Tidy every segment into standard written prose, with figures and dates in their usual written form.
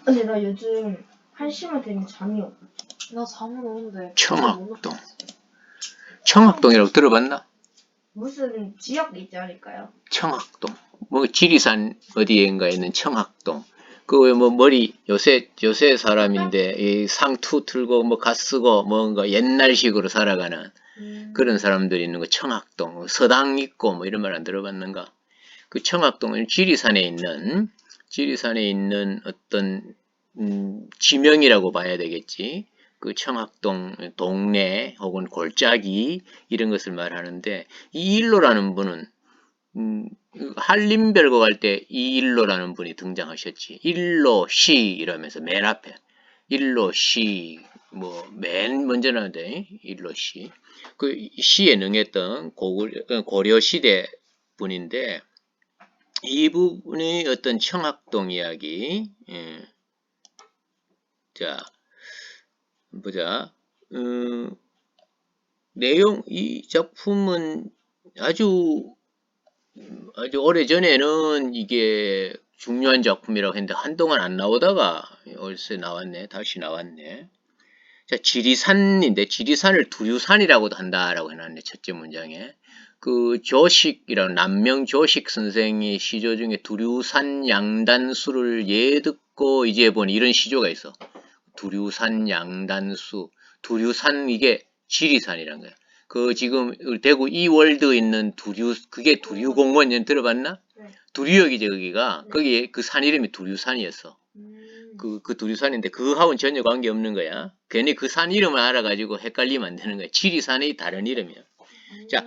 근데 나 요즘 한시만 되면 잠이 와. 나 잠은 오는데 청학동. 청학동이라고 들어봤나? 무슨 지역이 있지 않을까요? 청학동. 뭐 지리산 어디엔가 있는 청학동. 그 왜 뭐 머리 요새 사람인데 이 상투 틀고 뭐 가 쓰고 뭔가 옛날식으로 살아가는 그런 사람들이 있는 거 청학동. 서당 있고 뭐 이런 말 안 들어봤는가? 그 청학동은 지리산에 있는 어떤 지명이라고 봐야 되겠지. 그 청학동 동네 혹은 골짜기 이런 것을 말하는데 이일로라는 분은 한림별거 갈 때 이일로라는 분이 등장하셨지. 일로시 이러면서 맨 앞에 일로시 뭐 맨 먼저 나오는데 일로시 그 시에 능했던 고려 시대 분인데 이 부분의 어떤 청학동 이야기. 자 보자. 내용 이 작품은 아주 오래전에는 이게 중요한 작품이라고 했는데 한동안 안 나오다가 얼세 나왔네. 다시 나왔네. 자, 지리산인데 지리산을 두유산이라고도 한다라고 해놨네. 첫째 문장에. 그 조식이라는 남명 조식 선생이 시조 중에 두류산 양단수를 예 듣고 이제 보니 이런 시조가 있어. 두류산 양단수. 두류산 이게 지리산이란 거야. 그 지금 대구 이월드 있는 그게 두류공원 들어봤나? 네. 두류역이지 거기가. 네. 거기 그 산 이름이 두류산이었어. 그 두류산인데 그거하고는 전혀 관계 없는 거야. 괜히 그 산 이름을 알아가지고 헷갈리면 안 되는 거야. 지리산의 다른 이름이야. 자,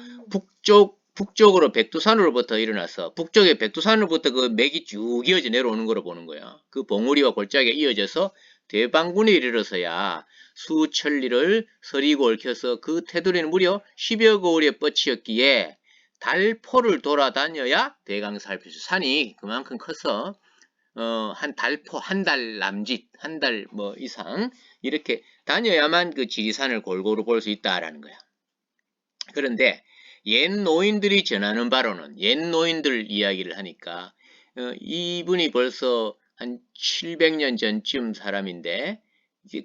북쪽으로 백두산으로부터 일어나서 북쪽에 백두산으로부터 그 맥이 쭉 이어져 내려오는 거로 보는 거야. 그 봉우리와 골짜기가 이어져서 대방군에 이르러서야 수천리를 서리고 얽혀서 그 테두리는 무려 10여 거울에 뻗치었기에 달포를 돌아다녀야 대강살피수 산이 그만큼 커서 한 달포, 한 달 남짓, 한 달 뭐 이상 이렇게 다녀야만 그 지리산을 골고루 볼 수 있다라는 거야. 그런데 옛 노인들이 전하는 바로는 옛 노인들 이야기를 하니까 이분이 벌써 한 700년 전쯤 사람인데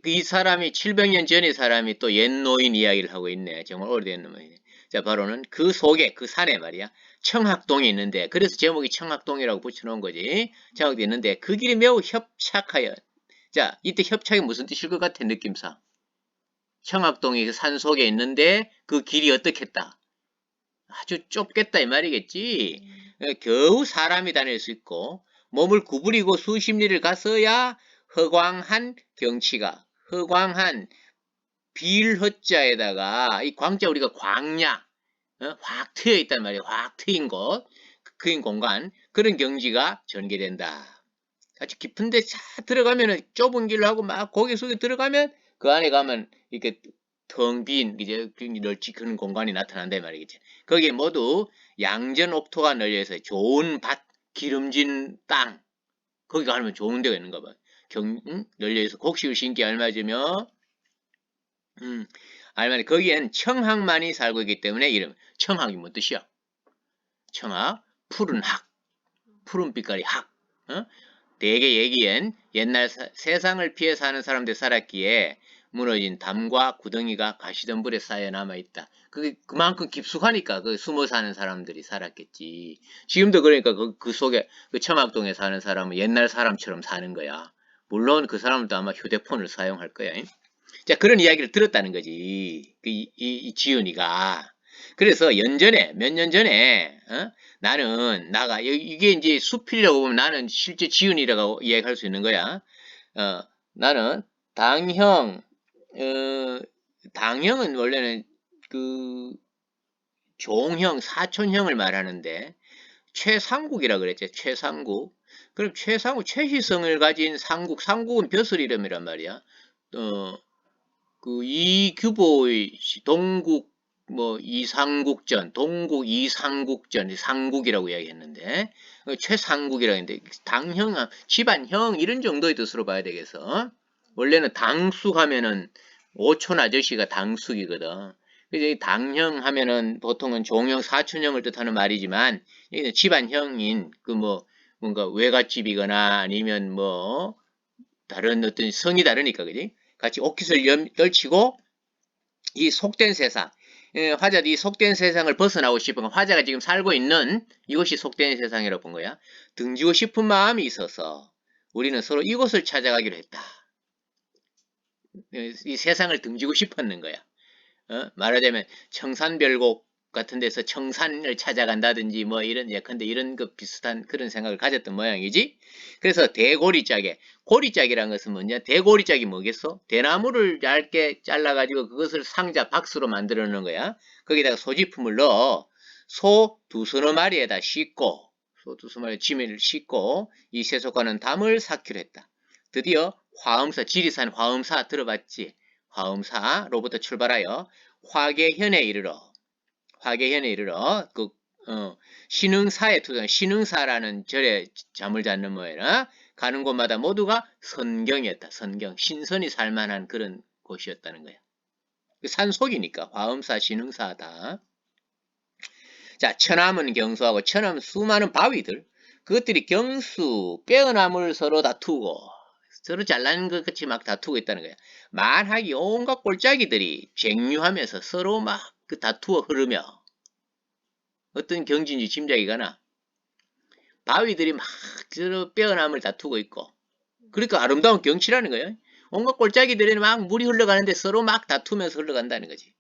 이 사람이 700년 전의 사람이 또 옛 노인 이야기를 하고 있네. 정말 오래된 놈이네. 자, 바로는 그 속에 그 산에 말이야. 청학동이 있는데 그래서 제목이 청학동이라고 붙여놓은 거지. 청학동이 있는데 그 길이 매우 협착하여. 자, 이때 협착이 무슨 뜻일 것 같아 느낌상. 청학동이 산 속에 있는데 그 길이 어떻겠다. 아주 좁겠다 이 말이겠지. 겨우 사람이 다닐 수 있고 몸을 구부리고 수십 리를 갔어야 허광한 경치가 허광한 빌허자에다가 이 광자 우리가 광야 확 트여 있단 말이에요. 확 트인 곳 트인 공간 그런 경지가 전개된다. 아주 깊은데 차 들어가면은 좁은 길로 하고 막 고개 속에 들어가면 그 안에 가면 이렇게 텅 빈 이제 널찍한 공간이 나타난다 말이겠지. 거기에 모두 양전 옥토가 널려서 좋은 밭, 기름진 땅 거기 가면 좋은 데가 있는가 봐. 널려서 곡식을 심기 알맞으며 알맞으 거기엔 청학만이 살고 있기 때문에 이름 청학이 뭔 뜻이야? 청학 푸른 학 푸른 빛깔이 학 대개 얘기엔 옛날 세상을 피해 사는 사람들 살았기에 무너진 담과 구덩이가 가시덤불에 쌓여 남아있다. 그게 그만큼 깊숙하니까 그 숨어 사는 사람들이 살았겠지. 지금도 그러니까 그 속에 그 청학동에 사는 사람은 옛날 사람처럼 사는 거야. 물론 그 사람도 아마 휴대폰을 사용할 거야. 자, 그런 이야기를 들었다는 거지. 이 지은이가. 그래서 몇 년 전에 나는 이게 이제 숲이라고 보면 나는 실제 지은이라고 이야기할 수 있는 거야. 나는 당형은 원래는 그 종형, 사촌형을 말하는데 최상국이라 그랬죠. 최상국. 그럼 최희성을 가진 상국은 벼슬 이름이란 말이야. 그 이규보의 동국 이상국전, 동국 이상국전, 상국이라고 이야기했는데 최상국이라고 했는데 당형, 집안형 이런 정도의 뜻으로 봐야 되겠어. 원래는 당숙 하면은 오촌 아저씨가 당숙이거든. 그래서 당형 하면은 보통은 종형, 사촌형을 뜻하는 말이지만 집안형인 뭔가 외갓집이거나 아니면 다른 어떤 성이 다르니까, 그지? 같이 옥깃을 떨치고, 이 속된 세상, 화자도 이 속된 세상을 벗어나고 싶은, 화자가 지금 살고 있는 이것이 속된 세상이라고 본 거야. 등지고 싶은 마음이 있어서 우리는 서로 이곳을 찾아가기로 했다. 이 세상을 등지고 싶었는 거야. 말하자면 청산별곡 같은 데서 청산을 찾아간다든지 뭐 이런 예컨대 이런 그 비슷한 그런 생각을 가졌던 모양이지. 그래서 대고리짝에, 고리짝이라는 것은 뭐냐? 대고리짝이 뭐겠어? 대나무를 얇게 잘라가지고 그것을 상자 박스로 만들어 놓은 거야. 거기다가 소지품을 넣어 소 두서너 마리에다 싣고, 소 두서너 마리 짐을 싣고 이 세속과는 담을 쌓기로 했다. 드디어 화엄사, 지리산 화엄사 들어봤지? 화엄사로부터 출발하여 화계현에 이르러 신흥사에 투정, 신흥사라는 절에 잠을 잤는 모양이라 가는 곳마다 모두가 선경이었다. 선경, 신선이 살만한 그런 곳이었다는 거야. 산속이니까 화엄사, 신흥사다. 자, 천암은 경수하고 천암 수많은 바위들, 그것들이 경수, 빼어남을 서로 다투고 서로 잘난 것 같이 막 다투고 있다는 거야. 만하기 온갖 꼴짜기들이 쟁류하면서 서로 막 그 다투어 흐르며 어떤 경지인지 짐작이 가나? 바위들이 막 서로 빼어남을 다투고 있고, 그러니까 아름다운 경치라는 거예요. 온갖 꼴짜기들이 막 물이 흘러가는데 서로 막 다투면서 흘러간다는 거지.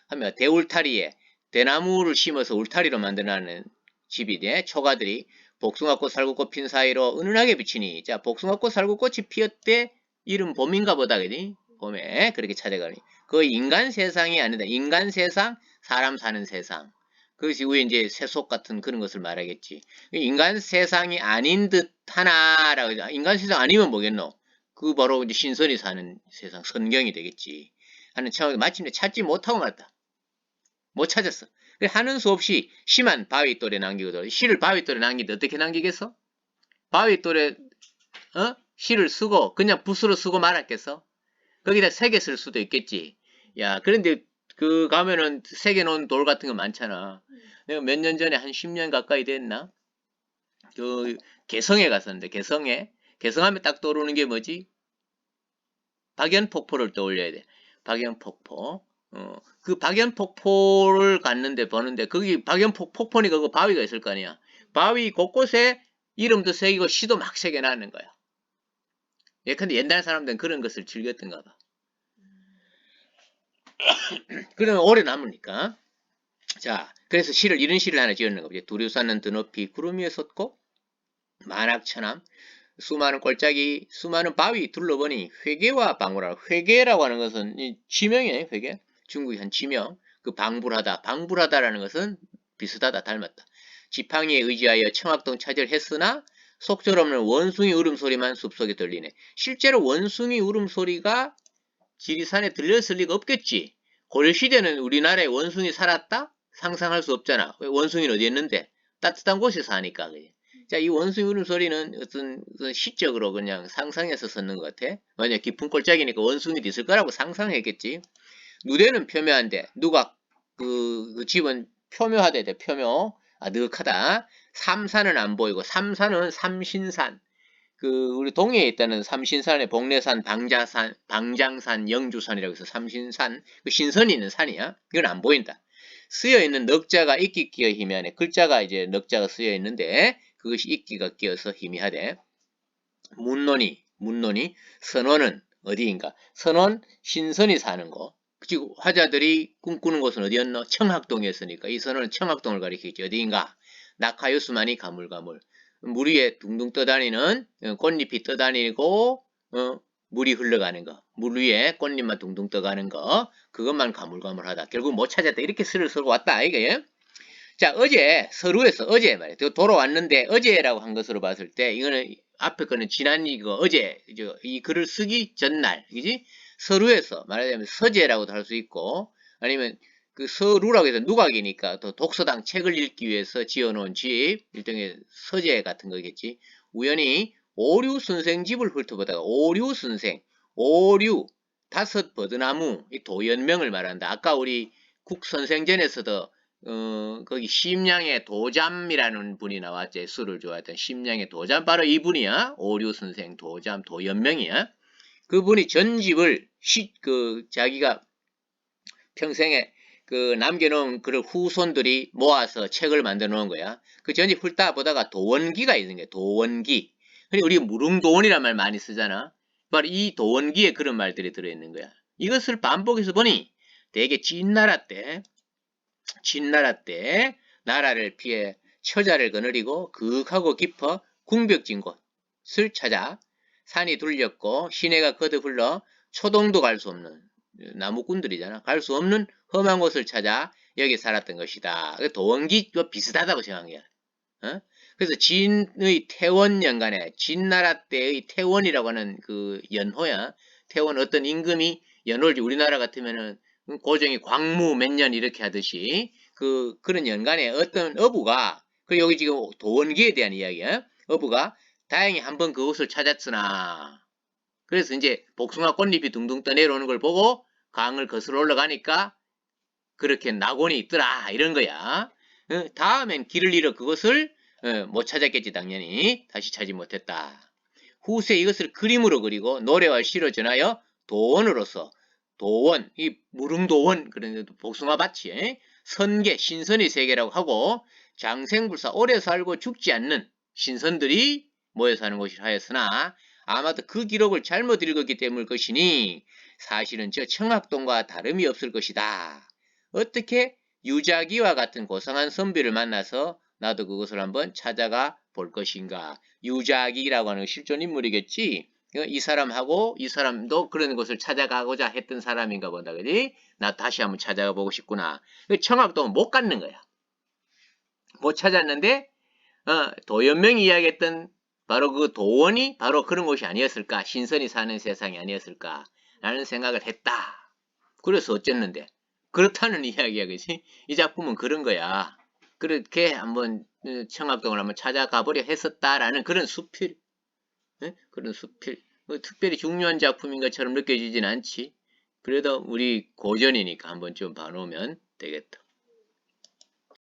하면 대울타리에 대나무를 심어서 울타리로 만들어놓은 집이 돼. 초가들이 복숭아꽃 살구꽃 핀 사이로 은은하게 비치니, 자, 복숭아꽃 살구꽃이 피었대. 이름 봄인가 보다, 그지? 봄에 그렇게 찾아가니 그 인간 세상이 아니다. 인간 세상, 사람 사는 세상. 그것이 후에 이제 세속 같은 그런 것을 말하겠지. 인간 세상이 아닌 듯 하나라고. 인간 세상 아니면 뭐겠노? 그 바로 이제 신선이 사는 세상, 선경이 되겠지. 하는 차원에서 마침내 찾지 못하고 말았다. 못 찾았어. 하는 수 없이 심한 바위돌에 남기거든. 실을 바위돌에 남기는데 어떻게 남기겠어? 바위돌에 실을 쓰고 그냥 붓으로 쓰고 말았겠어? 거기다 새겨 쓸 수도 있겠지. 야, 그런데 그 가면은 새겨 놓은 돌 같은 거 많잖아. 내가 몇 년 전에 한 10년 가까이 됐나? 그 개성에 갔었는데, 개성하면 딱 떠오르는 게 뭐지? 박연폭포를 떠올려야 돼. 박연폭포. 그 박연폭포를 갔는데 보는데 거기 박연폭포니까 그 바위가 있을 거 아니야. 바위 곳곳에 이름도 새기고 시도 막 새겨놨는 거야. 예컨대 옛날 사람들은 그런 것을 즐겼던가 봐. 그러면 오래 남으니까. 자, 그래서 이런 시를 하나 지었는 거지. 두류사는 드높이 구름 위에 섰고 만악천암 수많은 꼴짝이 수많은 바위 둘러보니 회계와 방불하라. 회계라고 하는 것은 지명이에요. 회계. 중국의 한 지명. 그 방불하다라는 것은 비슷하다, 닮았다. 지팡이에 의지하여 청학동 차지했으나 속절없는 원숭이 울음소리만 숲속에 들리네. 실제로 원숭이 울음소리가 지리산에 들렸을 리가 없겠지. 고려시대는 우리나라에 원숭이 살았다? 상상할 수 없잖아. 원숭이는 어디 있는데? 따뜻한 곳에 사니까. 자, 이 원숭이 울음소리는 어떤 시적으로 그냥 상상해서 썼는 것 같아. 만약 깊은 꼴짝이니까 원숭이도 있을 거라고 상상했겠지. 누대는 표묘한데, 누가 그 집은 표묘하대, 표묘. 느긋하다. 삼산은 안 보이고, 삼산은 삼신산. 우리 동해에 있다는 삼신산의 복례산, 방장산, 영주산이라고 해서 삼신산, 그 신선이 있는 산이야. 이건 안 보인다. 쓰여 있는 넉자가 이끼 끼어 희미하네. 글자가 이제 넉자가 쓰여 있는데, 그것이 이끼가 끼어서 희미하대. 문론이, 선원은 어디인가? 선원, 신선이 사는 곳. 즉, 화자들이 꿈꾸는 곳은 어디였노? 청학동이었으니까 이 선원은 청학동을 가리키겠지. 어디인가? 낙하유수만이 가물가물. 물 위에 둥둥 떠다니는 꽃잎이 떠다니고 물이 흘러가는 거. 물 위에 꽃잎만 둥둥 떠가는 거. 그것만 가물가물하다. 결국 못 찾았다. 이렇게 쓰를 쓰고 왔다. 이게. 자, 어제 서루에서 어제 말이야. 돌아왔는데 어제라고 한 것으로 봤을 때 이거는 앞에 거는 지난 이거 어제 이 글을 쓰기 전날, 그지? 서루에서 말하자면 서재라고도 할 수 있고 아니면 그 서루라고 해서 누각이니까 또 독서당 책을 읽기 위해서 지어놓은 집, 일종의 서재 같은 거겠지. 우연히 오류 선생 집을 훑어보다가 오류 선생, 다섯 버드나무, 이 도연명을 말한다. 아까 우리 국선생전에서도 거기 심양의 도잠이라는 분이 나왔죠. 술을 좋아했던 심양의 도잠. 바로 이분이야. 오류 선생 도잠, 도연명이야. 그분이 전집을 자기가 평생에 남겨놓은 그런 후손들이 모아서 책을 만들어 놓은 거야. 그 전집 훑다 보다가 도원기가 있는 거야. 도원기. 그러니까 우리 무릉도원이란 말 많이 쓰잖아. 바로 이 도원기에 그런 말들이 들어있는 거야. 이것을 반복해서 보니 되게 진나라 때 나라를 피해 처자를 거느리고 그윽하고 깊어 궁벽진 곳을 찾아 산이 둘렸고 시내가 거듭 흘러 초동도 갈 수 없는 나무꾼들이잖아. 갈 수 없는 험한 곳을 찾아 여기 살았던 것이다. 도원기와 비슷하다고 생각한 거야. 어? 그래서 진의 태원 연간에 진나라 때의 태원이라고 하는 그 연호야. 태원 어떤 임금이 연호를 우리나라 같으면은 고종이 광무 몇 년 이렇게 하듯이 그런 연간에 어떤 어부가 그리고 여기 지금 도원기에 대한 이야기야. 어부가 다행히 한번 그곳을 찾았으나 그래서 이제 복숭아 꽃잎이 둥둥 떠내려오는 걸 보고 강을 거슬러 올라가니까 그렇게 낙원이 있더라 이런 거야. 다음엔 길을 잃어 그것을 못 찾았겠지 당연히. 다시 찾지 못했다. 후세 이것을 그림으로 그리고 노래와 시로 전하여 도원으로서 도원, 이 무릉도원 그런 복숭아밭이 선계, 신선의 세계라고 하고 장생불사 오래 살고 죽지 않는 신선들이 모여 사는 곳이라 하였으나 아마도 그 기록을 잘못 읽었기 때문일 것이니 사실은 저 청학동과 다름이 없을 것이다. 어떻게 유자기와 같은 고상한 선비를 만나서 나도 그것을 한번 찾아가 볼 것인가. 유자기라고 하는 실존 인물이겠지. 이 사람하고 이 사람도 그런 곳을 찾아가고자 했던 사람인가 보다. 그지? 나 다시 한번 찾아가 보고 싶구나. 청학동은 못 갔는 거야. 못 찾았는데 도연명이 이야기했던 바로 그 도원이 바로 그런 곳이 아니었을까. 신선이 사는 세상이 아니었을까 라는 생각을 했다. 그래서 어쨌는데 그렇다는 이야기야. 그치? 이 작품은 그런 거야. 그렇게 한번 청학동을 한번 찾아가 보려 했었다라는 그런 수필. 그런 수필. 특별히 중요한 작품인 것처럼 느껴지진 않지. 그래도 우리 고전이니까 한번 좀 봐놓으면 되겠다.